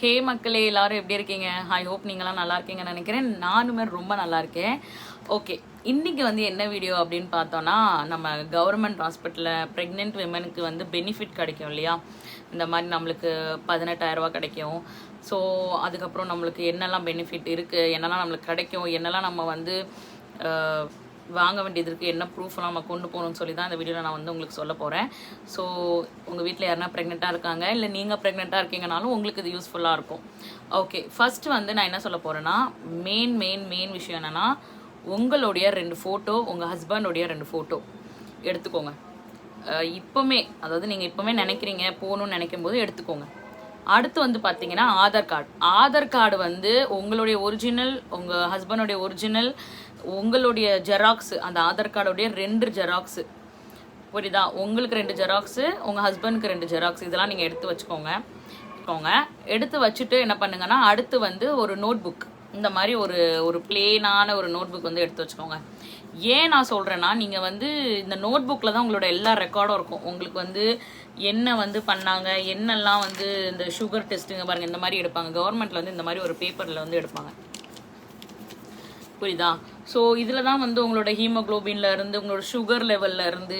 ஹே மக்களே, எல்லாரும் எப்படி இருக்கீங்க? ஐ ஹோப் நீங்களாம் நல்லா இருக்கீங்கன்னு நினைக்கிறேன். நானுமே ரொம்ப நல்லா இருக்கேன். ஓகே, இன்னைக்கு வந்து என்ன வீடியோ அப்படின்னு பார்த்தோன்னா, நம்ம கவர்மெண்ட் ஹாஸ்பிட்டலில் ப்ரெக்னென்ட் விமனுக்கு வந்து பெனிஃபிட் கிடைக்கும் இல்லையா? இந்த மாதிரி நம்மளுக்கு 18,000 கிடைக்கும். ஸோ அதுக்கப்புறம் நம்மளுக்கு என்னெல்லாம் பெனிஃபிட் இருக்குது, என்னெல்லாம் நம்மளுக்கு கிடைக்கும், என்னெல்லாம் நம்ம வந்து வாங்க வேண்டியது இருக்குது, என்ன ப்ரூஃப்லாம் நம்ம கொண்டு போகணும்னு சொல்லி தான் இந்த வீடியோவில் நான் வந்து உங்களுக்கு சொல்ல போகிறேன். ஸோ உங்கள் வீட்டில் யாருனா ப்ரெக்னெண்ட்டாக இருக்காங்க, இல்லை நீங்கள் ப்ரெக்னெண்ட்டாக இருக்கீங்கனாலும் உங்களுக்கு இது யூஸ்ஃபுல்லாக இருக்கும். ஓகே, ஃபஸ்ட்டு வந்து நான் என்ன சொல்ல போகிறேன்னா, மெயின் விஷயம் என்னென்னா, உங்களுடைய 2 ஃபோட்டோ, உங்கள் ஹஸ்பண்டோடைய 2 ஃபோட்டோ எடுத்துக்கோங்க. இப்போமே, அதாவது நீங்கள் இப்போமே நினைக்கிறீங்க போகணுன்னு நினைக்கும் போது எடுத்துக்கோங்க. அடுத்து வந்து பார்த்தீங்கன்னா ஆதார் கார்டு வந்து உங்களுடைய ஒரிஜினல், உங்கள் ஹஸ்பண்டோடைய ஒரிஜினல், உங்களுடைய ஜெராக்ஸு, அந்த ஆதார் கார்டோடைய 2 ஜெராக்ஸு, புரியுதா? உங்களுக்கு 2 ஜெராக்ஸு, உங்கள் ஹஸ்பண்டுக்கு 2 ஜெராக்ஸ், இதெல்லாம் நீங்கள் எடுத்து வச்சுக்கோங்க. எடுத்து வச்சுட்டு என்ன பண்ணுங்கன்னா, அடுத்து வந்து ஒரு நோட் புக், இந்த மாதிரி ஒரு பிளெயினான ஒரு நோட் புக் வந்து எடுத்து வச்சுக்கோங்க. ஏன் நான் சொல்கிறேன்னா, நீங்கள் வந்து இந்த நோட் புக்கில் தான் உங்களோட எல்லா ரெக்கார்டும் இருக்கும். உங்களுக்கு வந்து என்ன வந்து பண்ணாங்க, என்னெல்லாம் வந்து இந்த சுகர் டெஸ்ட்டுங்க பாருங்கள், இந்த மாதிரி எடுப்பாங்க. கவர்மெண்ட்டில் வந்து இந்த மாதிரி ஒரு பேப்பரில் வந்து எடுப்பாங்க, புரியுதா? ஸோ இதில் தான் வந்து உங்களோட ஹீமோக்ளோபின்ல இருந்து, உங்களோட சுகர் லெவலில் இருந்து,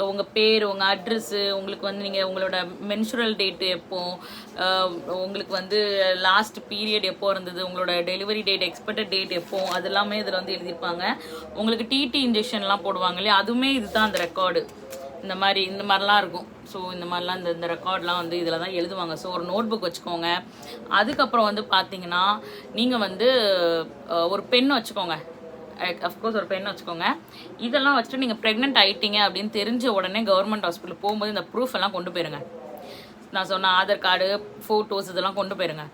உங்கள் பேர், உங்கள் அட்ரெஸ்ஸு, உங்களுக்கு வந்து நீங்கள் உங்களோட மென்சுரல் டேட்டு எப்போ, உங்களுக்கு வந்து லாஸ்ட் பீரியட் எப்போ இருந்தது, உங்களோட டெலிவரி டேட், எக்ஸ்பெக்டட் டேட் எப்போ, அது எல்லாமே இதில் வந்து எழுதியிருப்பாங்க. உங்களுக்கு டிடி இன்ஜெக்ஷன்லாம் போடுவாங்க இல்லையா, அதுவுமே இதுதான் அந்த ரெக்கார்டு. இந்த மாதிரிலாம் இருக்கும். ஸோ இந்த மாதிரிலாம் இந்த ரெக்கார்ட்லாம் வந்து இதில் தான் எழுதுவாங்க. ஸோ ஒரு நோட் புக் வச்சுக்கோங்க. அதுக்கப்புறம் வந்து பார்த்தீங்கன்னா, நீங்கள் வந்து ஒரு பென் வச்சுக்கோங்க. அஃப்கோர்ஸ் ஒரு பென் வச்சுக்கோங்க. இதெல்லாம் வச்சுட்டு நீங்கள் ப்ரெக்னென்ட் ஆகிட்டீங்க அப்படின்னு தெரிஞ்ச உடனே கவர்மெண்ட் ஹாஸ்பிட்டல் போகும்போது இந்த ப்ரூஃப் எல்லாம் கொண்டு போயிருங்க. நான் சொன்ன ஆதார் கார்டு, ஃபோட்டோஸ் இதெல்லாம் கொண்டு போயிருங்க.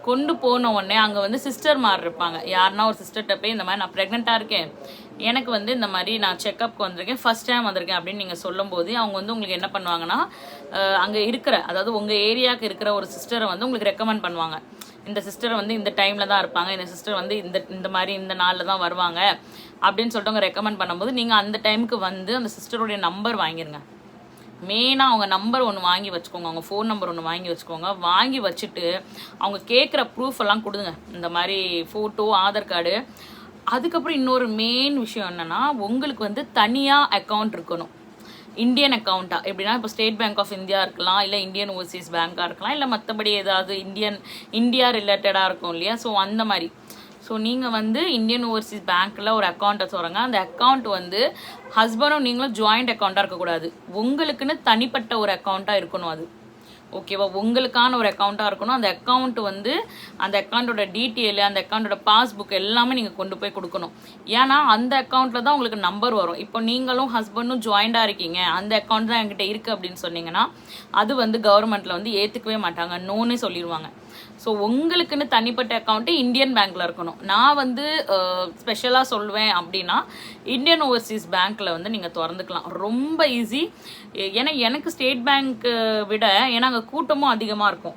கொண்டு போன உடனே அங்கே வந்து சிஸ்டர் மாதிரி இருப்பாங்க. யாருன்னா ஒரு சிஸ்டர்கிட்ட போய் இந்த மாதிரி நான் ப்ரெக்னெண்ட்டாக இருக்கேன், எனக்கு வந்து இந்த மாதிரி நான் செக்கப்புக்கு வந்திருக்கேன், ஃபஸ்ட் டைம் வந்திருக்கேன் அப்படின்னு நீங்கள் சொல்லும்போது அவங்க வந்து உங்களுக்கு என்ன பண்ணுவாங்கன்னா, அங்கே இருக்கிற, அதாவது உங்கள் ஏரியாவுக்கு இருக்கிற ஒரு சிஸ்டரை வந்து உங்களுக்கு ரெக்கமெண்ட் பண்ணுவாங்க. இந்த சிஸ்டரை வந்து இந்த டைமில் தான் இருப்பாங்க, இந்த சிஸ்டர் வந்து இந்த மாதிரி இந்த நாளில் தான் வருவாங்க அப்படின்னு சொல்லிட்டு அவங்க ரெக்கமெண்ட் பண்ணும்போது நீங்கள் அந்த டைமுக்கு வந்து அந்த சிஸ்டருடைய நம்பர் வாங்கிடுங்க. மெயினாக அவங்க நம்பர் ஒன்று வாங்கி வச்சுக்கோங்க, அவங்க ஃபோன் நம்பர் ஒன்று வாங்கி வச்சுக்கோங்க. வாங்கி வச்சுட்டு அவங்க கேட்குற ப்ரூஃப் எல்லாம் கொடுங்க, இந்த மாதிரி ஃபோட்டோ, ஆதார் கார்டு. அதுக்கப்புறம் இன்னொரு மெயின் விஷயம் என்னென்னா, உங்களுக்கு வந்து தனியாக அக்கௌண்ட் இருக்கணும், இந்தியன் அக்கௌண்ட்டாக. எப்படின்னா, இப்போ ஸ்டேட் பேங்க் ஆஃப் இந்தியா இருக்கலாம், இல்லை இந்தியன் ஓவர்சீஸ் பேங்காக இருக்கலாம், இல்லை மற்றபடி ஏதாவது இந்தியா ரிலேட்டடாக இருக்கும் இல்லையா? ஸோ அந்த மாதிரி. ஸோ நீங்கள் வந்து இந்தியன் ஓவர்சீஸ் பேங்க்கில் ஒரு அக்கௌண்ட்டை சொல்கிறாங்க. அந்த அக்கௌண்ட் வந்து ஹஸ்பண்டும் நீங்களும் ஜாயிண்ட் அக்கௌண்ட்டாக இருக்கக்கூடாது, உங்களுக்குன்னு தனிப்பட்ட ஒரு அக்கௌண்ட்டாக இருக்கணும். அது ஓகேவா? உங்களுக்கான ஒரு அக்கௌண்ட்டாக இருக்கணும். அந்த அக்கௌண்ட் வந்து அந்த அக்கௌண்ட்டோட டீட்டெயிலு, அந்த அக்கௌண்ட்டோட பாஸ்புக் எல்லாமே நீங்கள் கொண்டு போய் கொடுக்கணும். ஏன்னா அந்த அக்கௌண்ட்டில் தான் உங்களுக்கு நம்பர் வரும். இப்போ நீங்களும் ஹஸ்பண்டும் ஜாயிண்டாக இருக்கீங்க, அந்த அக்கௌண்ட் தான் என்கிட்ட இருக்குது அப்படின்னு சொன்னீங்கன்னா, அது வந்து கவர்மெண்ட்டில் வந்து ஏற்றுக்கவே மாட்டாங்க, நோன்னே சொல்லிடுவாங்க. ஸோ உங்களுக்குன்னு தனிப்பட்ட அக்கௌண்ட்டு இந்தியன் பேங்க்கில் இருக்கணும். நான் வந்து ஸ்பெஷலாக சொல்லுவேன் அப்படின்னா, இந்தியன் ஓவர்சீஸ் பேங்க்கில் வந்து நீங்கள் திறந்துக்கலாம், ரொம்ப ஈஸி. ஏன்னா எனக்கு ஸ்டேட் பேங்க்கு விட, ஏன்னா அங்கே கூட்டமும் அதிகமாக இருக்கும்,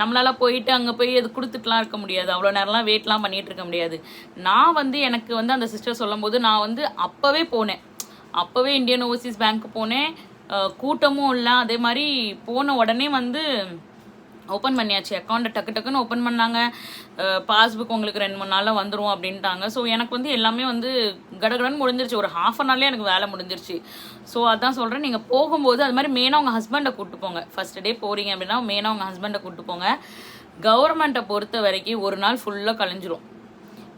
நம்மளால் போயிட்டு அங்கே போய் அது கொடுத்துட்டுலாம் இருக்க முடியாது, அவ்வளோ நேரம்லாம் வெயிட்லாம் பண்ணிகிட்டு இருக்க முடியாது. நான் வந்து எனக்கு வந்து அந்த சிஸ்டர் சொல்லும் போது நான் வந்து அப்போவே இந்தியன் ஓவர்சீஸ் பேங்க்கு போனேன், கூட்டமும் இல்லை. அதே மாதிரி போன உடனே வந்து ஓப்பன் பண்ணியாச்சு அக்கௌண்ட்டை, டக்குன்னு ஓப்பன் பண்ணாங்க. பாஸ்புக் உங்களுக்கு 2-3 நாளில் வந்துடும் அப்படின்ட்டாங்க. ஸோ எனக்கு வந்து எல்லாமே வந்து கடகடன்னு முடிஞ்சிருச்சு, ஒரு ½ அன் ஹவர்லேயே எனக்கு வேலை முடிஞ்சிருச்சு. ஸோ அதான் சொல்கிறேன், நீங்கள் போகும்போது அது மாதிரி மெயினாக உங்கள் ஹஸ்பண்டை கூப்பிட்டு போங்க. ஃபஸ்ட் டே போகிறீங்க அப்படின்னா மெயினாக உங்கள் ஹஸ்பண்டை கூப்பிட்டு போங்க. கவர்மெண்ட்டை பொறுத்த வரைக்கும் ஒரு நாள் ஃபுல்லாக கழிஞ்சிரும்.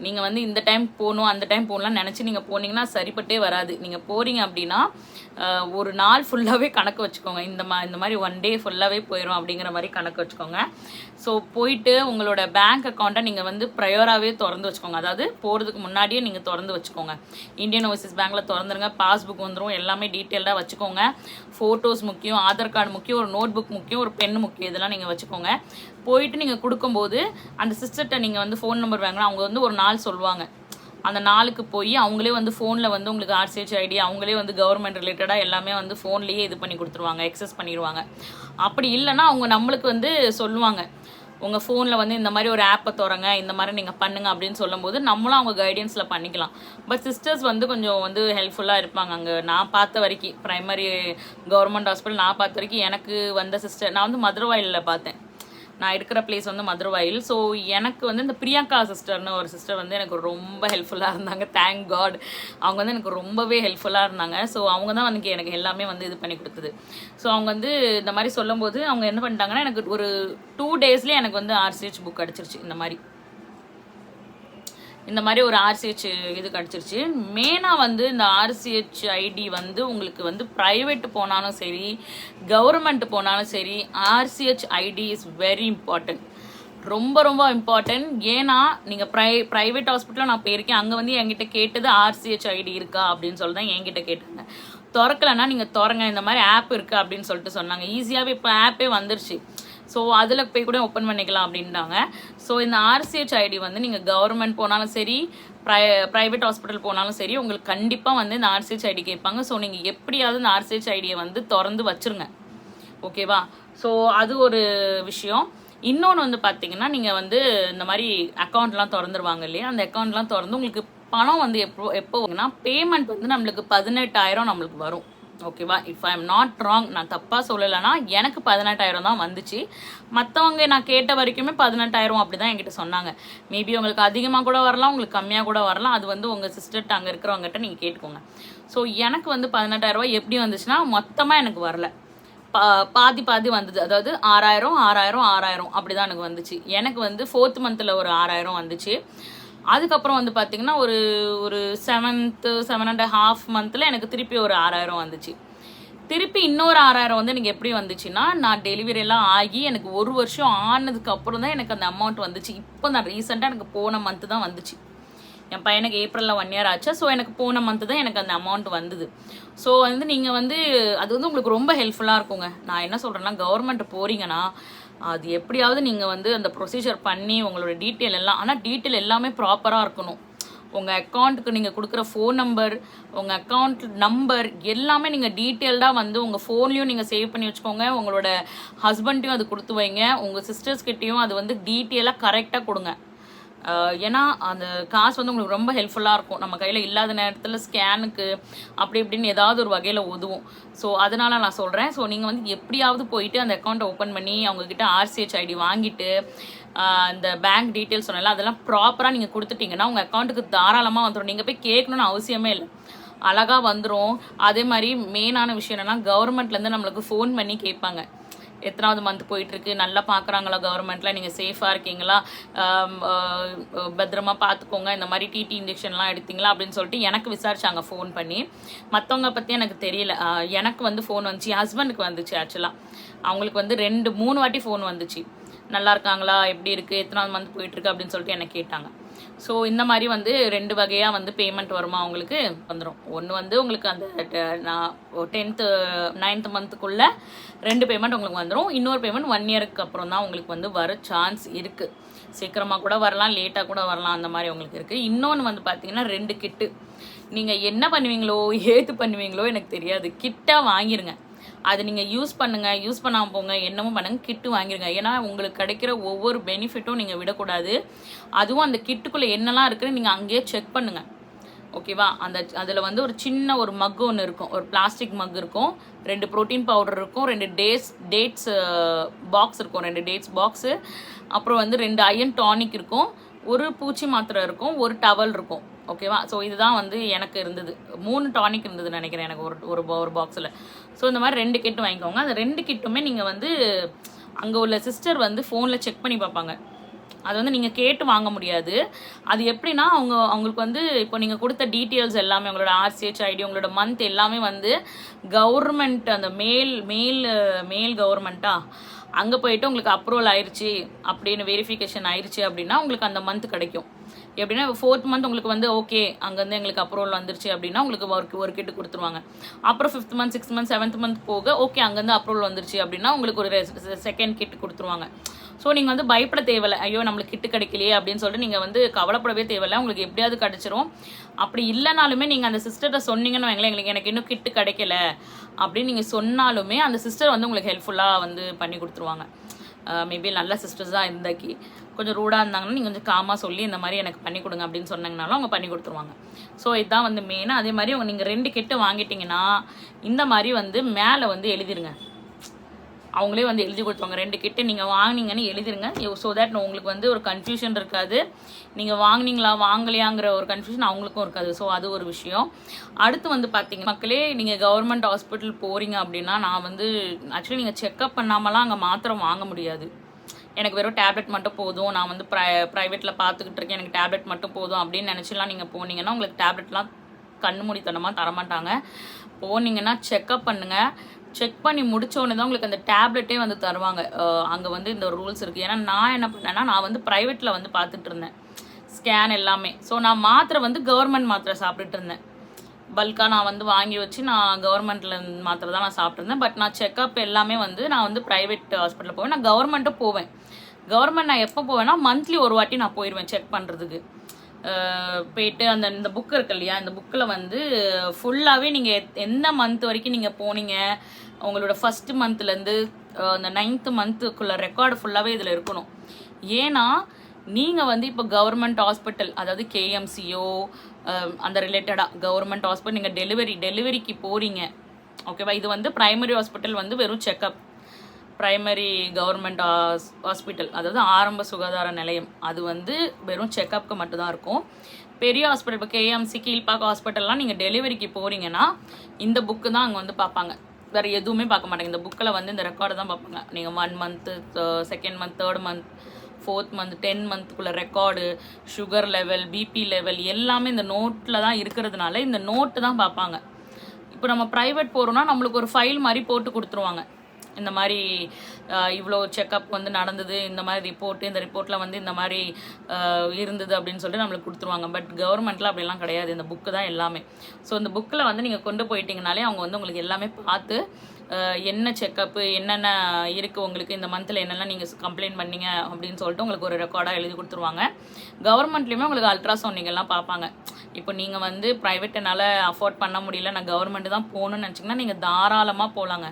நீங்கள் வந்து இந்த டைம் போகணும், அந்த டைம் போகணும்லாம் நினச்சி நீங்கள் போனீங்கன்னா சரிப்பட்டே வராது. நீங்கள் போகிறீங்க அப்படின்னா ஒரு நாள் ஃபுல்லாகவே கணக்கு வச்சுக்கோங்க. இந்த மாதிரி 1 டே ஃபுல்லாகவே போயிடும் அப்படிங்கிற மாதிரி கணக்கு வச்சுக்கோங்க. ஸோ போயிட்டு உங்களோட பேங்க் அக்கௌண்ட்டை நீங்கள் வந்து ப்ரையராகவே திறந்து வச்சுக்கோங்க. அதாவது போகிறதுக்கு முன்னாடியே நீங்கள் திறந்து வச்சுக்கோங்க. இந்தியன் ஓவர்சீஸ் பேங்க்கில் திறந்துருங்க, பாஸ்புக் வந்துடும், எல்லாமே டீட்டெயில்டாக வச்சுக்கோங்க. ஃபோட்டோஸ் முக்கியம், ஆதார் கார்டு முக்கியம், ஒரு நோட் புக் முக்கியம், ஒரு பென் முக்கியம், இதெல்லாம் நீங்கள் வச்சுக்கோங்க. போயிட்டு நீங்கள் கொடுக்கும்போது அந்த சிஸ்டர்கிட்ட நீங்கள் வந்து ஃபோன் நம்பர் வாங்கினா அவங்க வந்து ஒரு நாள் சொல்லுவாங்க. அந்த நாளுக்கு போய் அவங்களே வந்து ஃபோனில் வந்து உங்களுக்கு ஆர்சிஹெச் ஐடி, அவங்களே வந்து கவர்மெண்ட் ரிலேட்டடாக எல்லாமே வந்து ஃபோன்லேயே இது பண்ணி கொடுத்துருவாங்க, எக்ஸஸ் பண்ணிடுவாங்க. அப்படி இல்லைன்னா அவங்க நம்மளுக்கு வந்து சொல்லுவாங்க, உங்கள் ஃபோனில் வந்து இந்த மாதிரி ஒரு ஆப்பை திறங்க, இந்த மாதிரி நீங்கள் பண்ணுங்க அப்படின்னு சொல்லும்போது நம்மளும் அவங்க கைடன்ஸில் பண்ணிக்கலாம். பட் சிஸ்டர்ஸ் வந்து கொஞ்சம் வந்து ஹெல்ப்ஃபுல்லாக இருப்பாங்க. அங்கே நான் பார்த்த வரைக்கும் ப்ரைமரி கவர்மெண்ட் ஹாஸ்பிட்டல் நான் பார்த்த வரைக்கும் எனக்கு வந்த சிஸ்டர், நான் வந்து மதுரவாயிலில் பார்த்தேன். நான் இருக்கிற பிளேஸ் வந்து மதுரவாயில். ஸோ எனக்கு வந்து இந்த பிரியங்கா சிஸ்டர்னு ஒரு சிஸ்டர் வந்து எனக்கு ரொம்ப ஹெல்ப்ஃபுல்லாக இருந்தாங்க. Thank god. அவங்க வந்து எனக்கு ரொம்பவே ஹெல்ப்ஃபுல்லாக இருந்தாங்க. ஸோ அவங்க தான் வந்து எனக்கு எல்லாமே வந்து இது பண்ணி கொடுத்தது. ஸோ அவங்க வந்து இந்த மாதிரி சொல்லும்போது அவங்க என்ன பண்ணிட்டாங்கன்னா, எனக்கு ஒரு 2 டேஸ்லேயே எனக்கு வந்து RCH புக் கிடச்சிருச்சு. இந்த மாதிரி ஒரு RCH இது கிடச்சிருச்சு. மெயினாக வந்து இந்த RCH ஐடி வந்து உங்களுக்கு வந்து ப்ரைவேட் போனாலும் சரி, கவர்மெண்ட் போனாலும் சரி, RCH ID is very important. ரொம்ப ரொம்ப இம்பார்ட்டன்ட். ஏன்னா நீங்கள் ப்ரைவேட் ஹாஸ்பிட்டலில் நான் போயிருக்கேன். அங்கே வந்து என்கிட்ட கேட்டது RCH ஐடி இருக்கா அப்படின்னு சொல்லி தான் என்கிட்ட கேட்டாங்க. திறக்கலைன்னா நீங்கள் திறங்க, இந்த மாதிரி ஆப் இருக்குது அப்படின்னு சொல்லிட்டு சொன்னாங்க. ஈஸியாகவே இப்போ ஆப்பே வந்துருச்சு. ஸோ அதில் போய் கூட ஓப்பன் பண்ணிக்கலாம் அப்படின்ட்டாங்க. ஸோ இந்த RCH ஐடி வந்து நீங்கள் கவர்மெண்ட் போனாலும் சரி, ப்ரைவேட் ஹாஸ்பிட்டல் போனாலும் சரி, உங்களுக்கு கண்டிப்பாக வந்து இந்த RCH ஐடி கேட்பாங்க. ஸோ நீங்கள் எப்படியாவது இந்த RCH ஐடியை வந்து திறந்து வச்சுருங்க. ஓகேவா? ஸோ அது ஒரு விஷயம். இன்னொன்று வந்து பார்த்தீங்கன்னா, நீங்கள் வந்து இந்த மாதிரி அக்கௌண்ட்லாம் திறந்துருவாங்க இல்லையா, அந்த அக்கௌண்ட்லாம் திறந்து உங்களுக்கு பணம் வந்து எப்போனா பேமெண்ட் வந்து நம்மளுக்கு 18,000 நம்மளுக்கு வரும். ஓகேவா? If I am not wrong, நான் தப்பாக சொல்லலைன்னா எனக்கு 18,000 தான் வந்துச்சு. மற்றவங்க நான் கேட்ட வரைக்குமே 18,000 அப்படி தான் என்கிட்ட சொன்னாங்க. மேபி உங்களுக்கு அதிகமாக கூட வரலாம், உங்களுக்கு கம்மியாக கூட வரலாம். அது வந்து உங்கள் சிஸ்டர்கிட்ட அங்கே இருக்கிறவங்ககிட்ட நீங்கள் கேட்டுக்கோங்க. ஸோ எனக்கு வந்து 18,000 எப்படி வந்துச்சுன்னா, மொத்தமாக எனக்கு வரல, பாதி பாதி வந்தது. அதாவது 6,000 6,000 6,000 அப்படி தான் எனக்கு வந்துச்சு. எனக்கு வந்து 4th மந்தில் ஒரு 6,000 வந்துச்சு. அதுக்கப்புறம் வந்து பார்த்தீங்கன்னா ஒரு 7.5 மந்தில் எனக்கு திருப்பி ஒரு 6,000 வந்துச்சு. திருப்பி இன்னொரு 6,000 வந்து எனக்கு எப்படி வந்துச்சுன்னா, நான் டெலிவரி எல்லாம் ஆகி எனக்கு 1 வருஷம் ஆனதுக்கு அப்புறம் தான் எனக்கு அந்த அமௌண்ட் வந்துச்சு. இப்போ நான் ரீசெண்டாக எனக்கு போன மந்த்து தான் வந்துச்சு. என் பையனுக்கு ஏப்ரலில் 1 இயர் ஆச்சு. ஸோ எனக்கு போன மந்த்து தான் எனக்கு அந்த அமௌண்ட் வந்தது. ஸோ வந்து நீங்கள் வந்து அது வந்து உங்களுக்கு ரொம்ப ஹெல்ப்ஃபுல்லாக இருக்குங்க. நான் என்ன சொல்கிறேன்னா, கவர்மெண்ட் போகிறீங்கன்னா அது எப்படியாவது நீங்கள் வந்து அந்த ப்ரொசீஜர் பண்ணி உங்களோட டீட்டெயில் எல்லாம், ஆனால் டீட்டெயில் எல்லாமே ப்ராப்பராக இருக்கணும். உங்கள் அக்கௌண்ட்டுக்கு நீங்கள் கொடுக்குற ஃபோன் நம்பர், உங்கள் அக்கௌண்ட் நம்பர் எல்லாமே நீங்கள் டீட்டெயில்டாக வந்து உங்கள் ஃபோன்லேயும் நீங்கள் சேவ் பண்ணி வச்சுக்கோங்க. உங்களோட ஹஸ்பண்ட்டையும் அது கொடுத்து வைங்க. உங்கள் சிஸ்டர்ஸ்கிட்டையும் அது வந்து டீட்டெயிலாக கரெக்டாக கொடுங்க. ஏன்னா அந்த காசு வந்து உங்களுக்கு ரொம்ப ஹெல்ப்ஃபுல்லாக இருக்கும். நம்ம கையில் இல்லாத நேரத்தில் ஸ்கேனுக்கு அப்படி இப்படின்னு ஏதாவது ஒரு வகையில் உதவும். ஸோ அதனால் நான் சொல்கிறேன். ஸோ நீங்கள் வந்து எப்படியாவது போயிட்டு அந்த அக்கௌண்ட்டை ஓப்பன் பண்ணி அவங்கக்கிட்ட RCH ஐடி வாங்கிட்டு இந்த பேங்க் டீட்டெயில்ஸ் சொன்னால அதெல்லாம் ப்ராப்பராக நீங்கள் கொடுத்துட்டிங்கன்னா உங்கள் அக்கௌண்ட்டுக்கு தாராளமாக வந்துடும். நீங்கள் போய் கேட்கணுன்னு அவசியமே இல்லை, அழகாக வந்துடும். அதே மாதிரி மெயினான விஷயம் என்னென்னா, கவர்மெண்ட்லேருந்து நம்மளுக்கு ஃபோன் பண்ணி கேட்பாங்க, எத்தனாவது மந்த் போயிட்டுருக்கு, நல்லா பார்க்குறாங்களா கவர்மெண்ட்டில், நீங்கள் சேஃபாக இருக்கீங்களா, பத்திரமா பார்த்துக்கோங்க, இந்த மாதிரி டிடி இன்ஜெக்ஷன்லாம் எடுத்தீங்களா அப்படின்னு சொல்லிட்டு எனக்கு விசாரிச்சாங்க ஃபோன் பண்ணி. மற்றவங்க பற்றி எனக்கு தெரியல. எனக்கு வந்து ஃபோன் வந்துச்சு, என் ஹஸ்பண்டுக்கு வந்துச்சு. ஆக்சுவலாக அவங்களுக்கு வந்து 2-3 வாட்டி ஃபோன் வந்துச்சு. நல்லா இருக்காங்களா, எப்படி இருக்குது, எத்தனாவது மந்த் போயிட்டுருக்கு அப்படின்னு சொல்லிட்டு என்னை கேட்டாங்க. ஸோ இந்த மாதிரி வந்து 2 வகையாக வந்து பேமெண்ட் வருமா உங்களுக்கு வந்துடும். ஒன்று வந்து உங்களுக்கு அந்த 9th மந்த்துக்குள்ளே 2 பேமெண்ட் உங்களுக்கு வந்துடும். இன்னொரு பேமெண்ட் 1 இயருக்கு அப்புறம் தான் உங்களுக்கு வந்து வர சான்ஸ் இருக்குது. சீக்கிரமாக கூட வரலாம், லேட்டாக கூட வரலாம், அந்த மாதிரி உங்களுக்கு இருக்குது. இன்னொன்று வந்து பார்த்தீங்கன்னா 2 கிட்டு. நீங்கள் என்ன பண்ணுவீங்களோ ஏது பண்ணுவீங்களோ எனக்கு தெரியாது, கிட்டாக வாங்கிருங்க. அது நீங்கள் யூஸ் பண்ணுங்கள், யூஸ் பண்ணாமல் போங்க, என்னமோ பண்ணுங்கள், கிட்டு வாங்கிடுங்க. ஏன்னா உங்களுக்கு கிடைக்கிற ஒவ்வொரு பெனிஃபிட்டும் நீங்கள் விடக்கூடாது. அதுவும் அந்த கிட்டுக்குள்ளே என்னெல்லாம் இருக்குன்னு நீங்கள் அங்கேயே செக் பண்ணுங்கள். ஓகேவா? அதில் வந்து ஒரு சின்ன ஒரு மக் ஒன்று இருக்கும், ஒரு பிளாஸ்டிக் மக் இருக்கும், 2 ப்ரோட்டீன் பவுடர் இருக்கும், 2 டேட்ஸ் பாக்ஸ் இருக்கும், 2 டேட்ஸ் பாக்ஸு, அப்புறம் வந்து 2 அயன் டானிக் இருக்கும், ஒரு பூச்சி மாத்திரை இருக்கும், ஒரு டவல் இருக்கும். ஓகேவா? ஸோ இதுதான் வந்து எனக்கு இருந்தது. 3 டானிக் இருந்தது நினைக்கிறேன் எனக்கு ஒரு பாக்ஸில். ஸோ இந்த மாதிரி 2 கிட்டு வாங்கிக்கோங்க. அந்த 2 கிட்டுமே நீங்கள் வந்து அங்கே உள்ள சிஸ்டர் வந்து ஃபோனில் செக் பண்ணி பார்ப்பாங்க. அது வந்து நீங்கள் கேட்டு வாங்க முடியாது. அது எப்படின்னா அவங்களுக்கு வந்து இப்போ நீங்கள் கொடுத்த டீட்டெயில்ஸ் எல்லாமே, உங்களோட RCH ஐடி, உங்களோட மந்த் எல்லாமே வந்து கவர்மெண்ட் அந்த மேல் கவர்மெண்ட்டாக அங்கே போயிட்டு உங்களுக்கு அப்ரூவல் ஆயிடுச்சு அப்படின்னு வெரிஃபிகேஷன் ஆயிடுச்சு அப்படின்னா உங்களுக்கு அந்த மந்த் கிடைக்கும். எப்படின்னா 4th மந்த் உங்களுக்கு வந்து ஓகே, அங்கேருந்து எங்களுக்கு அப்ரூவல் வந்துருச்சு அப்படின்னா உங்களுக்கு ஒரு கிட்டு கொடுத்துருவாங்க. அப்புறம் 5th month 6th month 7th month போக ஓகே அங்கேருந்து அப்ரூவல் வந்துருச்சு அப்படின்னா உங்களுக்கு ஒரு 2nd கிட்டு கொடுத்துருவாங்க. ஸோ நீங்கள் வந்து பயப்பட தேவையில்லை, ஐயோ நம்மளுக்கு கிட்டு கிடைக்கலையே அப்படின்னு சொல்லிட்டு நீங்கள் வந்து கவலைப்படவே தேவையில்லை. உங்களுக்கு எப்படியாவது கிடச்சிரும். அப்படி இல்லைனாலுமே நீங்கள் அந்த சிஸ்டர்கிட்ட சொன்னீங்கன்னு வைங்களேன், எனக்கு இன்னும் கிட்டு கிடைக்கல அப்படின்னு நீங்கள் சொன்னாலுமே அந்த சிஸ்டர் வந்து உங்களுக்கு ஹெல்ப்ஃபுல்லாக வந்து பண்ணி கொடுத்துருவாங்க. மேபி நல்ல சிஸ்டர்ஸாக இருந்தாக்கி கொஞ்சம் ரூடாக இருந்தாங்கன்னா நீங்கள் கொஞ்சம் காமாக சொல்லி இந்த மாதிரி எனக்கு பண்ணி கொடுங்க அப்படின்னு சொன்னாங்கனாலும் அவங்க பண்ணி கொடுத்துருவாங்க. ஸோ இதுதான் வந்து மெயினாக. அதே மாதிரி நீங்கள் 2 கிட்டு வாங்கிட்டீங்கன்னா இந்த மாதிரி வந்து மேலே வந்து எழுதிருங்க, அவங்களே வந்து எழுதி கொடுத்துவாங்க. 2 கிட்டு நீங்கள் வாங்கினீங்கன்னு எழுதிருங்க. ஸோ தட் உங்களுக்கு வந்து ஒரு கன்ஃபியூஷன் இருக்காது. நீங்கள் வாங்கினீங்களா வாங்கலையாங்கிற ஒரு கன்ஃபியூஷன் அவங்களுக்கும் இருக்காது. ஸோ அது ஒரு விஷயம். அடுத்து வந்து பார்த்தீங்கன்னா மக்களே, நீங்கள் கவர்மெண்ட் ஹாஸ்பிட்டல் போகிறீங்க அப்படின்னா, நான் வந்து ஆக்சுவலி நீங்கள் செக்அப் பண்ணாமலாம் அங்கே மாத்திரை வாங்க முடியாது. எனக்கு வெறும் டேப்லெட் மட்டும் போதும், நான் வந்து ப்ரைவேட்டில் பார்த்துக்கிட்டு இருக்கேன், எனக்கு டேப்லெட் மட்டும் போதும் அப்படின்னு நினச்சிலாம் நீங்கள் போனீங்கன்னா உங்களுக்கு டேப்லெட்லாம் கண்ணு மூடித்தனமாக தரமாட்டாங்க. போனீங்கன்னா செக்அப் பண்ணுங்கள். செக் பண்ணி முடித்தோடனே தான் உங்களுக்கு அந்த டேப்லெட்டே வந்து தருவாங்க. அங்கே வந்து இந்த ரூல்ஸ் இருக்குது. ஏன்னா நான் என்ன பண்ணேன்னா, நான் வந்து ப்ரைவேட்டில் வந்து பார்த்துட்டு இருந்தேன் ஸ்கேன் எல்லாமே. ஸோ நான் மாத்திரை வந்து கவர்மெண்ட் மாத்திரை சாப்பிட்டுட்டு இருந்தேன். பல்காக நான் வந்து வாங்கி வச்சு நான் கவர்மெண்ட்டில் மாத்திரை தான் நான் சாப்பிட்ருந்தேன். பட் நான் செக்அப் எல்லாமே வந்து நான் வந்து ப்ரைவேட் ஹாஸ்பிட்டலில் போவேன். நான் கவர்மெண்ட்டும் போவேன். கவர்மெண்ட் நான் எப்போ போவேன்னா மந்த்லி ஒரு வாட்டி நான் போயிடுவேன் செக் பண்ணுறதுக்கு. போயிட்டு இந்த புக்கு இருக்கு இல்லையா, இந்த புக்கில் வந்து ஃபுல்லாகவே நீங்கள் எந்த மந்த் வரைக்கும் நீங்கள் போனீங்க, உங்களோட ஃபஸ்ட்டு மந்த்லேருந்து அந்த 9th மந்த்துக்குள்ள ரெக்கார்டு ஃபுல்லாகவே இதில் இருக்கணும். ஏன்னா நீங்கள் வந்து இப்போ கவர்மெண்ட் ஹாஸ்பிட்டல், அதாவது கேஎம்சியோ அந்த ரிலேட்டடாக கவர்மெண்ட் ஹாஸ்பிட்டல் நீங்கள் டெலிவரிக்கு போகிறீங்க, ஓகேவா? இது வந்து ப்ரைமரி ஹாஸ்பிட்டல் வந்து வெறும் செக்கப். ப்ரைமரி கவர்மெண்ட் ஹாஸ்பிட்டல், அதாவது ஆரம்ப சுகாதார நிலையம், அது வந்து வெறும் செக்கப்புக்கு மட்டும்தான் இருக்கும். பெரிய ஹாஸ்பிட்டல் இப்போ கேஎம்சி, கீழ்பாக்கம் ஹாஸ்பிட்டல்லாம் நீங்கள் டெலிவரிக்கு போகிறீங்கன்னா இந்த புக்கு தான் அங்கே வந்து பார்ப்பாங்க. வேறு எதுவுமே பார்க்க மாட்டாங்க. இந்த புக்கில் வந்து இந்த ரெக்கார்டு தான் பார்ப்பாங்க. நீங்கள் 1 month, 2nd month, 3rd month, 4th month, 10 மந்த்துக்குள்ள record, sugar level, BP level எல்லாமே இந்த நோட்டில் தான் இருக்கிறதுனால இந்த நோட்டு தான் பார்ப்பாங்க. இப்போ நம்ம ப்ரைவேட் போகிறோன்னா நம்மளுக்கு ஒரு ஃபைல் மாதிரி போட்டு கொடுத்துருவாங்க. இந்த மாதிரி இவ்வளோ செக்கப் வந்து நடந்தது, இந்த மாதிரி ரிப்போர்ட்டு, இந்த ரிப்போர்ட்டில் வந்து இந்த மாதிரி இருந்தது அப்படின்னு சொல்லிட்டு நம்மளுக்கு கொடுத்துருவாங்க. பட் கவர்மெண்ட்டில் அப்படிலாம் கிடையாது. இந்த புக்கு தான் எல்லாமே. ஸோ இந்த புக்கில் வந்து நீங்கள் கொண்டு போயிட்டீங்கனாலே அவங்க வந்து உங்களுக்கு எல்லாமே பார்த்து என்ன செக்கப்பு, என்னென்ன இருக்குது உங்களுக்கு, இந்த மந்தில் என்னெல்லாம் நீங்கள் கம்ப்ளைண்ட் பண்ணீங்க அப்படின்னு சொல்லிட்டு உங்களுக்கு ஒரு ரெக்கார்டாக எழுதி கொடுத்துருவாங்க. கவர்மெண்ட்லேயுமே உங்களுக்கு அல்ட்ராசவுண்டிங்கெல்லாம் பார்ப்பாங்க. இப்போ நீங்கள் வந்து ப்ரைவேட் என்னால் அஃபோர்ட் பண்ண முடியல, நான் கவர்மெண்ட்டு தான் போகணுன்னு நினச்சிங்கன்னா நீங்கள் தாராளமாக போகலாங்க.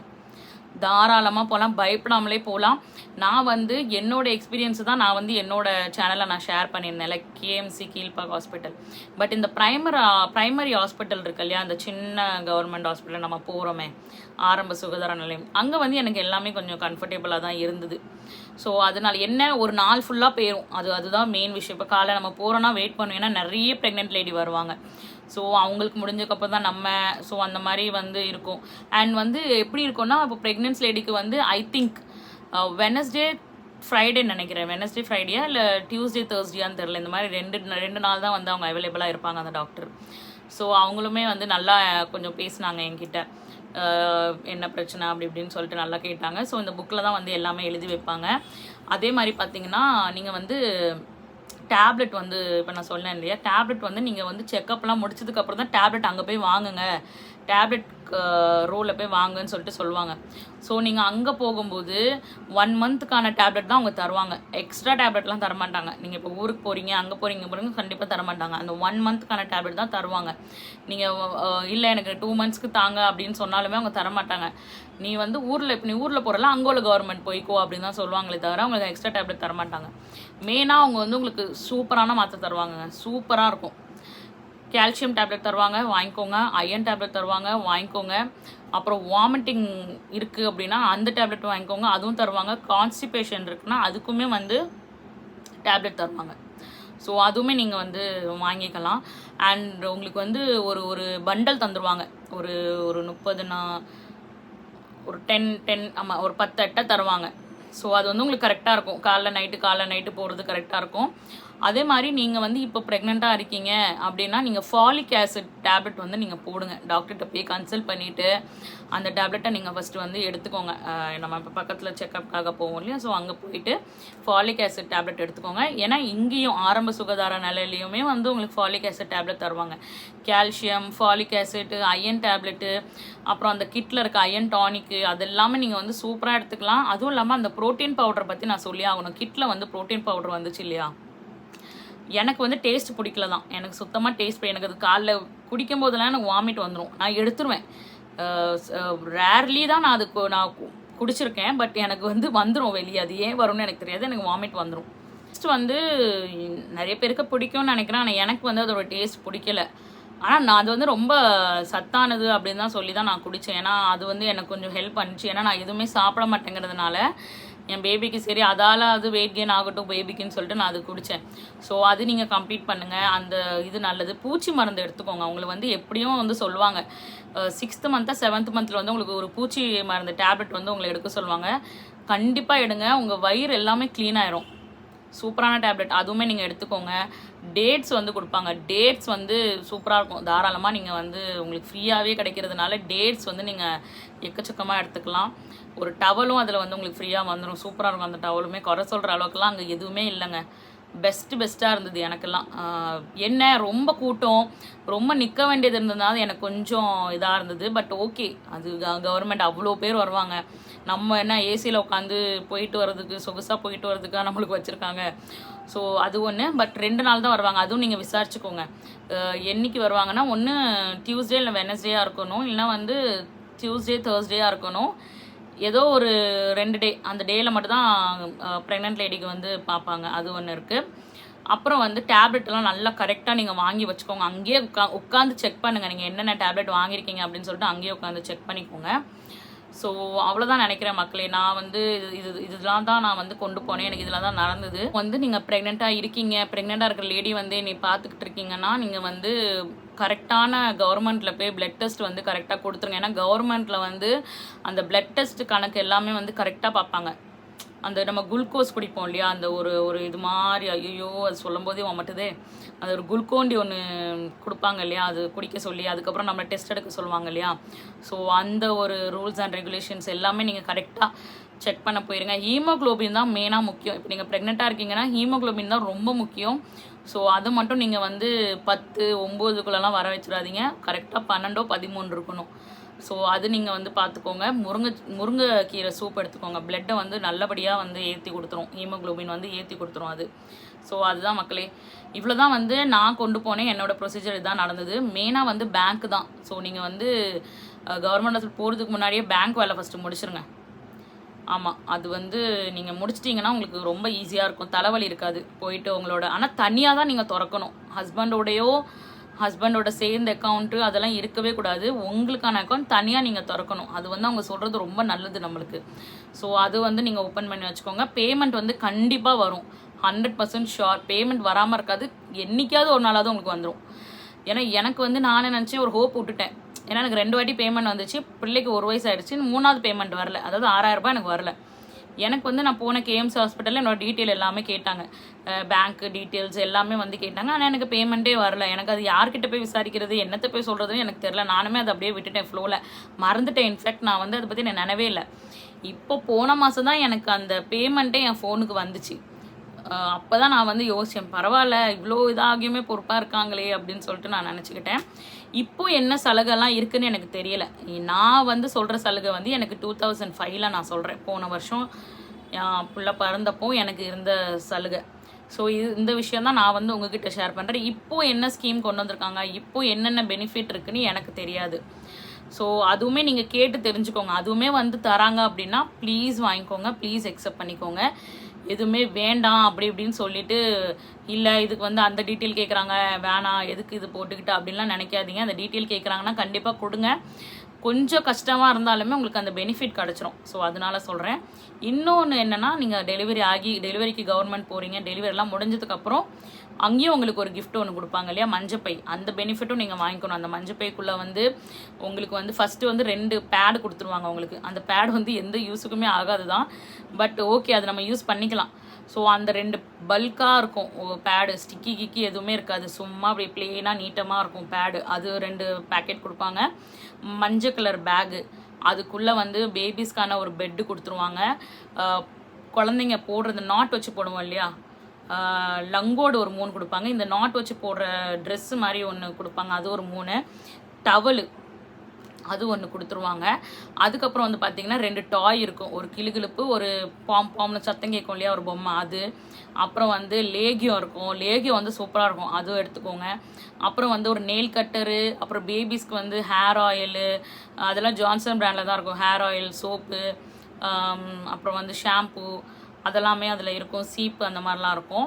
தாராளமாக போகலாம், பயப்படாமலே போகலாம். நான் வந்து என்னோட எக்ஸ்பீரியன்ஸு தான் நான் வந்து என்னோட சேனலில் நான் ஷேர் பண்ணியிருந்தேன், like KMC, Kilpauk hospital. But இந்த ப்ரைமரி ஹாஸ்பிட்டல் இருக்கு இல்லையா, அந்த சின்ன கவர்மெண்ட் ஹாஸ்பிட்டல் நம்ம போகிறோமே, ஆரம்ப சுகாதார நிலையம், அங்கே வந்து எனக்கு எல்லாமே கொஞ்சம் கம்ஃபர்டபுளாக தான் இருந்தது. ஸோ அதனால் என்ன, ஒரு நாள் ஃபுல்லாக போயிடும். அதுதான் மெயின் விஷயம். இப்போ காலை நம்ம போகிறோன்னா வெயிட் பண்ணுவோம், ஏன்னா நிறைய ப்ரெக்னென்ட் லேடி வருவாங்க. ஸோ அவங்களுக்கு முடிஞ்சக்கப்புறம் தான் நம்ம, ஸோ அந்த மாதிரி வந்து இருக்கும். அண்ட் வந்து எப்படி இருக்கும்னா, இப்போ ப்ரெக்னென்ஸ் லேடிக்கு வந்து ஐ திங்க் வெனஸ்டே ஃப்ரைடே நினைக்கிறேன், வெனஸ்டே ஃப்ரைடேயா இல்லை டியூஸ்டே தேர்ஸ்டேயான்னு தெரில, இந்த மாதிரி ரெண்டு நாள் தான் வந்து அவங்க அவைலபிளாக இருப்பாங்க அந்த டாக்டர். ஸோ அவங்களுமே வந்து நல்லா கொஞ்சம் பேசினாங்க என்கிட்ட, என்ன பிரச்சனை அப்படி இப்படின்னு சொல்லிட்டு நல்லா கேட்டாங்க. ஸோ இந்த புக்கில் தான் வந்து எல்லாமே எழுதி வைப்பாங்க. அதே மாதிரி பார்த்தீங்கன்னா நீங்கள் வந்து டேப்லெட் வந்து இப்போ நான் சொன்னேன் இல்லையா, டேப்லெட் வந்து நீங்கள் வந்து செக்கப்லாம் முடிச்சதுக்கப்புறம் தான் டேப்லெட் அங்கே போய் வாங்குங்க, டேப்லெட் ரோலில் போய் வாங்குன்னு சொல்லிட்டு சொல்லுவாங்க. ஸோ நீங்கள் அங்கே போகும்போது 1 மந்த்துக்கான டேப்லெட் தான் அவங்க தருவாங்க. எக்ஸ்ட்ரா டேப்லெட்லாம் தரமாட்டாங்க. நீங்கள் இப்போ ஊருக்கு போகிறீங்க, அங்கே போகிறீங்க கண்டிப்பாக தரமாட்டாங்க. அந்த 1 மந்த்துக்கான டேப்லெட் தான் தருவாங்க. நீங்கள் இல்லை எனக்கு 2 மந்த்ஸ்க்கு தாங்க அப்படின்னு சொன்னாலுமே அவங்க தரமாட்டாங்க. நீ வந்து இப்போ நீ ஊரில் போகிறல, அங்கே உள்ள கவர்மெண்ட் போய்க்கோ அப்படின்னு தான் சொல்லுவாங்களே தவிர உங்களுக்கு எக்ஸ்ட்ரா டேப்லெட் தரமாட்டாங்க. மெயினாக அவங்க வந்து உங்களுக்கு சூப்பரான மாத்திரை தருவாங்க, சூப்பராக இருக்கும். கால்சியம் டேப்லெட் தருவாங்க, வாங்கிக்கோங்க. அயன் டேப்லெட் தருவாங்க, வாங்கிக்கோங்க. அப்புறம் வாமிட்டிங் இருக்குது அப்படின்னா அந்த டேப்லெட் வாங்கிக்கோங்க, அதுவும் தருவாங்க. கான்ஸ்டிபேஷன் இருக்குன்னா அதுக்குமே வந்து டேப்லெட் தருவாங்க. ஸோ அதுவுமே நீங்கள் வந்து வாங்கிக்கலாம். அண்ட் உங்களுக்கு வந்து ஒரு பண்டல் தந்துடுவாங்க. ஒரு 30 ஒரு 10 ஆமாம், ஒரு 10 அட்டை தருவாங்க. ஸோ அது வந்து உங்களுக்கு கரெக்டாக இருக்கும். காலைல நைட்டு போகிறது கரெக்டாக இருக்கும். அதே மாதிரி நீங்கள் வந்து இப்போ ப்ரெக்னெண்ட்டாக இருக்கீங்க அப்படின்னா நீங்கள் ஃபாலிக் ஆசிட் டேப்லெட் வந்து நீங்கள் போடுங்க. டாக்டர்கிட்ட போய் கன்சல்ட் பண்ணிவிட்டு அந்த டேப்லெட்டை நீங்கள் ஃபஸ்ட்டு வந்து எடுத்துக்கோங்க. நம்ம இப்போ பக்கத்தில் செக்கப்புக்காக போவோம் இல்லையா, ஸோ அங்கே போயிட்டு ஃபாலிக் ஆசிட் டேப்லெட் எடுத்துக்கோங்க. ஏன்னா இங்கேயும் ஆரம்ப சுகாதார நிலையிலையுமே வந்து உங்களுக்கு ஃபாலிக் ஆசிட் டேப்லெட் தருவாங்க. Calcium, folic acid, iron tablet, அப்புறம் அந்த கிட்டில் இருக்க அயன் டானிக்கு, அதெல்லாமே நீங்கள் வந்து சூப்பராக எடுத்துக்கலாம். அதுவும் இல்லாமல் அந்த ப்ரோட்டீன் பவுடரை பற்றி நான் சொல்லி ஆகணும். கிட்டில் வந்து ப்ரோட்டீன் பவுடர் வந்துச்சு இல்லையா, எனக்கு வந்து டேஸ்ட் பிடிக்கல தான். எனக்கு சுத்தமாக டேஸ்ட், எனக்கு அது காலைல குடிக்கும் போதெல்லாம் எனக்கு வாமிட் வந்துடும், நான் எடுத்துருவேன். ரேர்லி தான் நான் குடிச்சிருக்கேன். பட் எனக்கு வந்து வந்துடும் வெளியே. அது ஏன் வரும்னு எனக்கு தெரியாது, எனக்கு வாமிட் வந்துடும். டேஸ்ட் வந்து நிறைய பேருக்கு பிடிக்கும்னு நினைக்கிறேன், ஆனால் எனக்கு வந்து அதோட டேஸ்ட் பிடிக்கல. ஆனால் நான் அது வந்து ரொம்ப சத்தானது அப்படின்னு தான் சொல்லி தான் நான் குடித்தேன். ஏன்னா அது வந்து எனக்கு கொஞ்சம் ஹெல்ப் பண்ணிச்சு. ஏன்னா நான் எதுவுமே சாப்பிட மாட்டேங்கிறதுனால என் பேபிக்கு சரி அதால் அது வெயிட் கெயின் ஆகட்டும் பேபிக்குன்னு சொல்லிட்டு நான் அது குடித்தேன். ஸோ அது நீங்கள் கம்ப்ளீட் பண்ணுங்கள். அந்த இது நல்லது. பூச்சி மருந்து எடுத்துக்கோங்க. அவங்களை வந்து எப்படியும் வந்து சொல்லுவாங்க 6th மந்த்தா 7th மந்தில் வந்து உங்களுக்கு ஒரு பூச்சி மருந்து டேப்லெட் வந்து உங்களை எடுக்க சொல்லுவாங்க. கண்டிப்பாக எடுங்க. உங்கள் வயிறு எல்லாமே க்ளீன் ஆயிரும். சூப்பரான டேப்லெட் அதுவுமே நீங்கள் எடுத்துக்கோங்க. டேட்ஸ் வந்து கொடுப்பாங்க. டேட்ஸ் வந்து சூப்பராக இருக்கும். தாராளமாக நீங்கள் வந்து உங்களுக்கு ஃப்ரீயாகவே கிடைக்கிறதுனால டேட்ஸ் வந்து நீங்கள் எக்கச்சக்கமாக எடுத்துக்கலாம். ஒரு டவலும் அதில் வந்து உங்களுக்கு ஃப்ரீயாக வந்துடும். சூப்பராக இருக்கும். அந்த டவலுமே குறை சொல்கிற அளவுக்குலாம் அங்கே எதுவுமே இல்லைங்க. பெஸ்ட்டாக இருந்தது எனக்கெல்லாம். என்ன ரொம்ப கூட்டம், ரொம்ப நிற்க வேண்டியது இருந்ததுனால எனக்கு கொஞ்சம் இதாக இருந்தது. பட் ஓகே, அது கவர்மெண்ட் அவ்வளோ பேர் வருவாங்க. நம்ம என்ன ஏசியில் உட்காந்து போயிட்டு வர்றதுக்கு சொகுசாக போயிட்டு வர்றதுக்காக நம்மளுக்கு வச்சுருக்காங்க. ஸோ அது ஒன்று. பட் 2 நாள் தான் வருவாங்க. அதுவும் நீங்கள் விசாரிச்சுக்கோங்க என்னைக்கு வருவாங்கன்னா, ஒன்று டியூஸ்டே இல்லை வெனஸ்டேயாக இருக்கணும், இல்லைனா வந்து டியூஸ்டே தேர்ஸ்டேயாக இருக்கணும். ஏதோ ஒரு 2 டே, அந்த டேயில் மட்டும்தான் ப்ரெக்னென்ட் லேடிக்கு வந்து பார்ப்பாங்க. அது ஒன்று இருக்குது. அப்புறம் வந்து டேப்லெட்லாம் நல்லா கரெக்டாக நீங்கள் வாங்கி வச்சுக்கோங்க. அங்கேயே உட்காந்து செக் பண்ணுங்கள். நீங்கள் என்னென்ன டேப்லெட் வாங்கியிருக்கீங்க அப்படின்னு சொல்லிட்டு அங்கேயே உட்காந்து செக் பண்ணிக்கோங்க. ஸோ அவ்வளோதான் நினைக்கிறேன் மக்களே. நான் வந்து இதெல்லாம் தான் நான் வந்து கொண்டு போனேன். எனக்கு இதெல்லாம் தான் நடந்தது. வந்து நீங்கள் ப்ரெக்னெண்ட்டாக இருக்கீங்க, ப்ரெக்னெண்ட்டாக இருக்கிற லேடி வந்து நீ பார்த்துக்கிட்டு இருக்கீங்கன்னா, நீங்கள் வந்து கரெக்டான கவர்மெண்ட்டில் போய் பிளட் டெஸ்ட் வந்து கரெக்டாக கொடுத்துருங்க. ஏன்னா கவர்மெண்ட்டில் வந்து அந்த பிளட் டெஸ்ட் கணக்கு எல்லாமே வந்து கரெக்டாக பார்ப்பாங்க. அந்த நம்ம குளுக்கோஸ் குடிப்போம் இல்லையா, அந்த ஒரு இது மாதிரி, ஐயோ அது சொல்லும் போதே மட்டுதே, அது ஒரு குளுக்கோண்டி ஒன்று கொடுப்பாங்க இல்லையா, அது குடிக்க சொல்லி அதுக்கப்புறம் நம்ம டெஸ்ட் எடுக்க சொல்லுவாங்க இல்லையா. ஸோ அந்த ஒரு ரூல்ஸ் அண்ட் ரெகுலேஷன்ஸ் எல்லாமே நீங்கள் கரெக்டாக செக் பண்ண போயிருங்க. ஹீமோக்ளோபின் தான் மெயினாக முக்கியம். இப்போ நீங்கள் ப்ரெக்னெண்ட்டாக இருக்கீங்கன்னா ஹீமோக்ளோபின் தான் ரொம்ப முக்கியம். ஸோ அது மட்டும் நீங்கள் வந்து 10, 9க்குள்ளெல்லாம் வர வச்சிடாதீங்க. கரெக்டாக 12, 13 இருக்கணும். ஸோ அது நீங்கள் வந்து பார்த்துக்கோங்க. முருங்கைக்கீரை சூப் எடுத்துக்கோங்க. பிளட்டை வந்து நல்லபடியாக வந்து ஏற்றி கொடுத்துரும். ஹீமோக்ளோபின் வந்து ஏற்றி கொடுத்துரும் அது. ஸோ அதுதான் மக்களே. இவ்வளோ தான் வந்து நான் கொண்டு போனேன். என்னோடய ப்ரொசீஜர் இதுதான் நடந்தது. மெயினாக வந்து பேங்க் தான். ஸோ நீங்கள் வந்து கவர்மெண்ட் ஹாஸ்பிட்டல் போகிறதுக்கு முன்னாடியே பேங்க் வேலை ஃபஸ்ட்டு முடிச்சிருங்க. ஆமாம், அது வந்து நீங்கள் முடிச்சிட்டிங்கன்னா உங்களுக்கு ரொம்ப ஈஸியாக இருக்கும். தலைவலி இருக்காது போயிட்டு உங்களோட. ஆனால் தனியாக தான் நீங்கள் திறக்கணும். ஹஸ்பண்டோட சேர்ந்த அக்கௌண்ட்டு அதெல்லாம் இருக்கவே கூடாது. உங்களுக்கான அக்கௌண்ட் தனியாக நீங்கள் திறக்கணும். அது வந்து அவங்க சொல்கிறது ரொம்ப நல்லது நம்மளுக்கு. ஸோ அது வந்து நீங்கள் ஓப்பன் பண்ணி வச்சுக்கோங்க. பேமெண்ட் வந்து கண்டிப்பாக வரும். 100% ஷுர். பேமெண்ட் வராமல் இருக்காது. என்றைக்காவது ஒரு நாளாவது உங்களுக்கு வந்துடும். ஏன்னா எனக்கு வந்து நானே நினச்சேன், ஒரு ஹோப் விட்டுட்டேன். ஏன்னா எனக்கு 2 வாட்டி பேமெண்ட் வந்துச்சு. பிள்ளைக்கு 1 வயசு ஆகிடுச்சு. 3வது பேமெண்ட் வரல. அதாவது 6000 ரூபாய் எனக்கு வரல. எனக்கு வந்து நான் போன கேஎம்சி ஹாஸ்பிட்டலில் என்னோட டீட்டெயில் எல்லாமே கேட்டாங்க. பேங்க்கு டீட்டெயில்ஸ் எல்லாமே வந்து கேட்டாங்க. ஆனால் எனக்கு பேமெண்ட்டே வரல. எனக்கு அது யார்கிட்ட போய் விசாரிக்கிறது, என்னத்தை போய் சொல்கிறதுன்னு எனக்கு தெரில. நானுமே அதை அப்படியே விட்டுட்டேன், ஃப்ளோவில் மறந்துட்டேன். இன்ஃபேக்ட் நான் வந்து அதை பற்றி நான் நினைவே இல்லை. இப்போ போன மாதம் தான் எனக்கு அந்த பேமெண்ட்டே என் ஃபோனுக்கு வந்துச்சு. அப்போ தான் நான் வந்து யோசித்தேன், பரவாயில்ல இவ்வளோ இதாகியுமே பொறுப்பாக இருக்காங்களே அப்படின்னு சொல்லிட்டு நான் நினச்சிக்கிட்டேன். இப்போ என்ன சலுகைலாம் இருக்குதுன்னு எனக்கு தெரியலை. நான் வந்து சொல்கிற சலுகை வந்து எனக்கு 2005 நான் சொல்கிறேன். போன வருஷம் என் பிள்ளை பிறந்தப்போ எனக்கு இருந்த சலுகை. ஸோ இந்த விஷயம் தான் நான் வந்து உங்ககிட்ட ஷேர் பண்ணுறேன். இப்போது என்ன ஸ்கீம் கொண்டு வந்திருக்காங்க, இப்போது என்னென்ன பெனிஃபிட் இருக்குன்னு எனக்கு தெரியாது. ஸோ அதுவுமே நீங்கள் கேட்டு தெரிஞ்சுக்கோங்க. அதுவுமே வந்து தராங்க அப்படின்னா ப்ளீஸ் வாங்கிக்கோங்க, ப்ளீஸ் அக்செப்ட் பண்ணிக்கோங்க. எதுவுமே வேண்டாம் அப்படி இப்படின்னு சொல்லிட்டு, இல்லை இதுக்கு வந்து அந்த டீட்டெயில் கேட்குறாங்க வேணாம் எதுக்கு இது போட்டுக்கிட்டு அப்படின்லாம் நினைக்காதீங்க. அந்த டீட்டெயில் கேட்குறாங்கன்னா கண்டிப்பாக கொடுங்க. கொஞ்சம் கஷ்டமாக இருந்தாலுமே உங்களுக்கு அந்த பெனிஃபிட் கிடச்சிரும். ஸோ அதனால சொல்கிறேன். இன்னொன்று என்னென்னா, நீங்கள் டெலிவரிக்கு கவர்மெண்ட் போகிறீங்க, டெலிவரிலாம் முடிஞ்சதுக்கப்புறம் அங்கேயும் உங்களுக்கு ஒரு கிஃப்ட் ஒன்று கொடுப்பாங்க இல்லையா, மஞ்சப்பை. அந்த பெனிஃபிட்டும் நீங்கள் வாங்கிக்கணும். அந்த மஞ்சப்பைக்குள்ளே வந்து உங்களுக்கு வந்து ஃபஸ்ட்டு வந்து 2 பேடு கொடுத்துருவாங்க உங்களுக்கு. அந்த பேட் வந்து எந்த யூஸுக்குமே ஆகாது தான். பட் ஓகே, அது நம்ம யூஸ் பண்ணிக்கலாம். ஸோ அந்த 2 பல்காக இருக்கும் பேடு. ஸ்டிக்கி கிக்கி எதுவுமே இருக்காது. சும்மா அப்படி ப்ளெயினாக நீட்டமாக இருக்கும் பேடு. அது 2 பேக்கெட் கொடுப்பாங்க. மஞ்சள் கலர் பேகு. அதுக்குள்ளே வந்து பேபிஸ்க்கான ஒரு பெட்டு கொடுத்துருவாங்க. குழந்தைங்க போடுறது நாட் வச்சு போடுவோம் இல்லையா, லங்கோடு ஒரு 3 கொடுப்பாங்க. இந்த நாட் வச்சு போடுற ட்ரெஸ்ஸு மாதிரி ஒன்று கொடுப்பாங்க, அது ஒரு 3. டவலு அது ஒன்று கொடுத்துருவாங்க. அதுக்கப்புறம் வந்து பார்த்திங்கன்னா 2 டாய் இருக்கும். ஒரு கிளுகிழுப்பு, ஒரு பாம்னு சத்தம் கேட்கும் இல்லையா, ஒரு பொம்மை அது. அப்புறம் வந்து லேகியம் இருக்கும். லேகியம் வந்து சூப்பராக இருக்கும், அதுவும் எடுத்துக்கோங்க. அப்புறம் வந்து ஒரு நெயில் கட்டரு, அப்புறம் பேபிஸ்க்கு வந்து ஹேர் ஆயிலு, அதெல்லாம் ஜான்சன் பிராண்டில் தான் இருக்கும். ஹேர் ஆயில், சோப்பு, அப்புறம் வந்து ஷாம்பு அதெல்லாமே அதில் இருக்கும். சீப்பு அந்த மாதிரிலாம் இருக்கும்.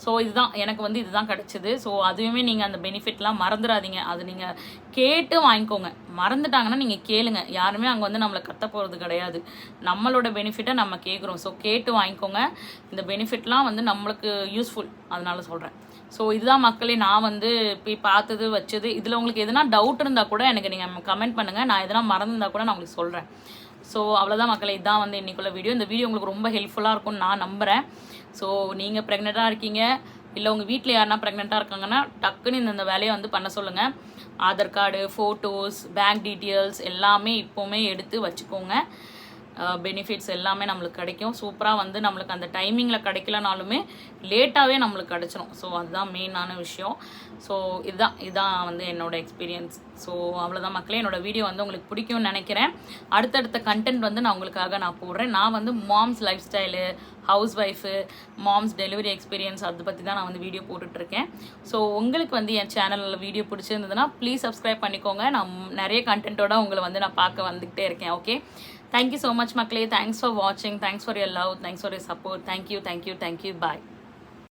ஸோ இதுதான் எனக்கு வந்து இதுதான் கிடச்சிது. ஸோ அதுவுமே நீங்கள் அந்த பெனிஃபிட்லாம் மறந்துடாதீங்க. அது நீங்கள் கேட்டு வாங்கிக்கோங்க. மறந்துட்டாங்கன்னா நீங்கள் கேளுங்க. யாருமே அங்கே வந்து நம்மளை கத்த போகிறது கிடையாது. நம்மளோட பெனிஃபிட்டை நம்ம கேட்குறோம். ஸோ கேட்டு வாங்கிக்கோங்க. இந்த பெனிஃபிட்லாம் வந்து நம்மளுக்கு யூஸ்ஃபுல், அதனால சொல்கிறேன். ஸோ இதுதான் மக்களே நான் வந்து போய் பார்த்தது வச்சது. இதில் உங்களுக்கு எதனா டவுட் இருந்தால் கூட எனக்கு நீங்கள் கமெண்ட் பண்ணுங்கள். நான் எதனா மறந்துருந்தால் கூட நான் உங்களுக்கு சொல்கிறேன். ஸோ அவ்வளோதான் மக்களே, இதுதான் வந்து இன்றைக்குள்ள வீடியோ. இந்த வீடியோ உங்களுக்கு ரொம்ப ஹெல்ப்ஃபுல்லாக இருக்கும்னு நான் நம்புகிறேன். ஸோ நீங்கள் ப்ரெக்னெண்ட்டாக இருக்கீங்க, இல்லை உங்கள் வீட்டில் யாருன்னா ப்ரெக்னெண்ட்டாக இருக்காங்கன்னா டக்குன்னு இந்த வேலையை வந்து பண்ண சொல்லுங்கள். Aadhaar card, photos, bank details எல்லாமே இப்போவுமே எடுத்து வச்சுக்கோங்க. பெனிஃபிட்ஸ் எல்லாமே நம்மளுக்கு கிடைக்கும். சூப்பராக வந்து நம்மளுக்கு அந்த டைமிங்கில் கிடைக்கலனாலுமே லேட்டாகவே நம்மளுக்கு கிடச்சிரும். ஸோ அதுதான் மெயினான விஷயம். ஸோ இதுதான் வந்து என்னோடய எக்ஸ்பீரியன்ஸ். ஸோ அவ்வளோதான் மக்களே, என்னோடய வீடியோ வந்து உங்களுக்கு பிடிக்கும்னு நினைக்கிறேன். அடுத்தடுத்த கண்டென்ட் வந்து நான் உங்களுக்காக நான் போடுறேன். நான் வந்து moms life style, house wife, moms delivery experience அதை பற்றி தான் நான் வந்து வீடியோ போட்டுட்ருக்கேன். ஸோ உங்களுக்கு வந்து என் சேனலில் வீடியோ பிடிச்சிருந்ததுன்னா ப்ளீஸ் சப்ஸ்கிரைப் பண்ணிக்கோங்க. நான் நிறைய கண்டென்ட்டோட உங்களை வந்து நான் பார்க்க வந்துக்கிட்டே இருக்கேன். Okay, thank you so much மக்களே. Thanks for watching. Thanks for your love. Thanks for your support. Thank you. Bye.